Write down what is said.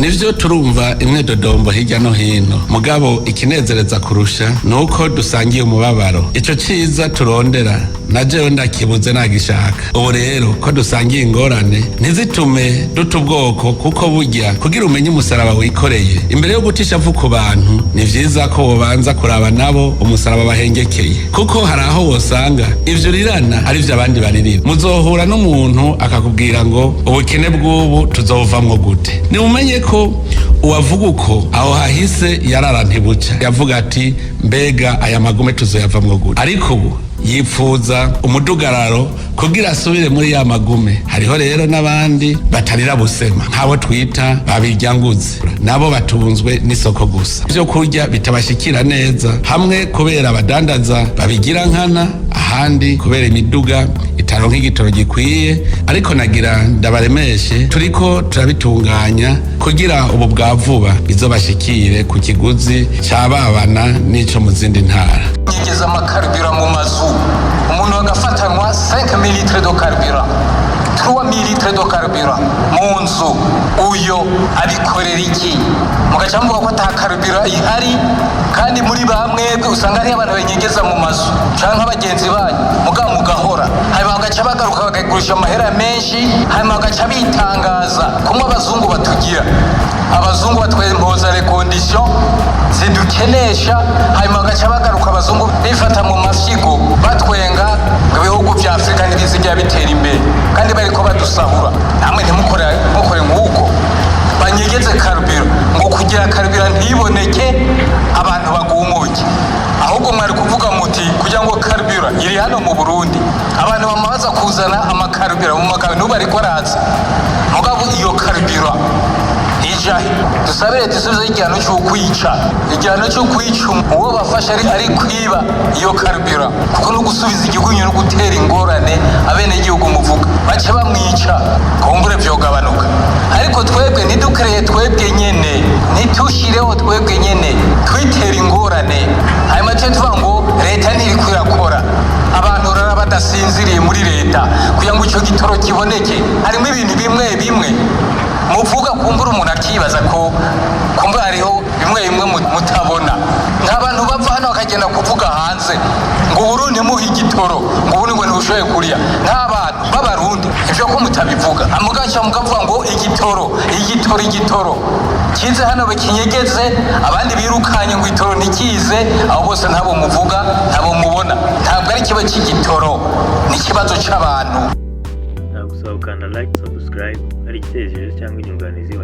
nivyo turumva imwe dodombo hirya no hino, mugabo ikinezereza kurusha nuko dusangiye umubabaro. Ico ciza turondera na jewe ndakibuze nagishaka. Ubu rero ko dusangiye ingorane ntizitume duta ubwoko, kuko burya kugira umenye umusaraba wikoreye imbere yo gutisha vu ku bantu, ni vyiza ko wobanza kuraba nabo umusaraba bahengekeye, kuko hari aho wosanga ivyo rirana ari vyo abandi baririra. Muzohura n'umuntu akakubwira ngo ubukene bw'ubu tuzovamwo gute. Nimumenye ko uwavuga uko aho hahise yarara ntibuca, yavuga ati mbega aya magume tuzoyavamwo gute. Ariko ubu yipfuza umudugararo kugira asubire muri ya magume. Hariho rero n'abandi batarira busema, nk'abo twita babiryanguze, nabo batunzwe n'isoko gusa, ivyo kurya bitabashikira neza, hamwe kubera abadandaza babigira nkana, ahandi kubera imiduga itaronka igitoro gikwiye. Ariko nagira ndabaremeshe, turiko turabitunganya kugira ubu bwa vuba bizobashikire ku kiguzi c'ababana n'ico mu zindi ntara. Nyigeza amakaribira mu mazu, umuntu agafatanwa 5 litres de carburant, 3 litres de carburant mu nzu, uyo abikorera iki? Mugaca mvuga ko ata carburant ihari, kandi muri bamwe usanga ari abantu benyegeza mu mazu canke abagenzi banyu, mugahora hanyuma bagaca bagaruka bakagurisha amahera menshi, hanyuma bagaca bitangaza kumwe abazungu batugira. Abazungu batwempoza les conditions zidukenesha, hanyuma bagaca bagaruka abazungu bifata mu mafyigo batwenga ibihugu vya Afrika ntibizijya bitera imbere, kandi bariko badusahura. Namwe ntimukore nk'uko banyegeze karubiro ngo kugira karubira ntiboneke abantu bagumuke. Ahubwo mwari kuvuga muti kugira ngo karubira iri hano mu Burundi, abantu bamaze kuzana amakarubira mu makabiri n'ubu ariko araza, mugabo iyo karubira ijahe dusabire dusubize igihano cyo kwica, igihano cyo kwica uwo bafasha ari kwiba iyo karubira, kuko no gusubiza igihugu no gutera ingorane abene igihugu muvuga bace bamwica, kumbure vyogabanuka. Ariko twebwe ntidukereye twebwe nyene, ntitushireho twebwe nyene twitera ingorane, hanyuma tuvuga ngo leta ntiriko irakora, abantu rara badasinziriye muri leta kugira ngo ico gitoro kiboneke. Harimo ibintu bimwe muvuga, kumbura umuntu akibaza ko kumbura hariho bimwe mutabona. Nk'abantu bava hano bakagenda kuvuga hanze ngo Burundi muha igitoro, ngo ubundi ngo ntibushoboye kurya, nk'abantu b'abarundi ivyo ko mutabivuga, mugaca mukavuga ngo igitoro kize hano bakinyegeze, abandi birukanye ngo itoro ntikize. Abo bose ntabo muvuga, ntabo mubona. Ntabwo ari kiba cy'igitoro, ni ikibazo c'abantu. Nagusaba ukanda like, subscribe, hari igitekerezo cyangwa inyunganizi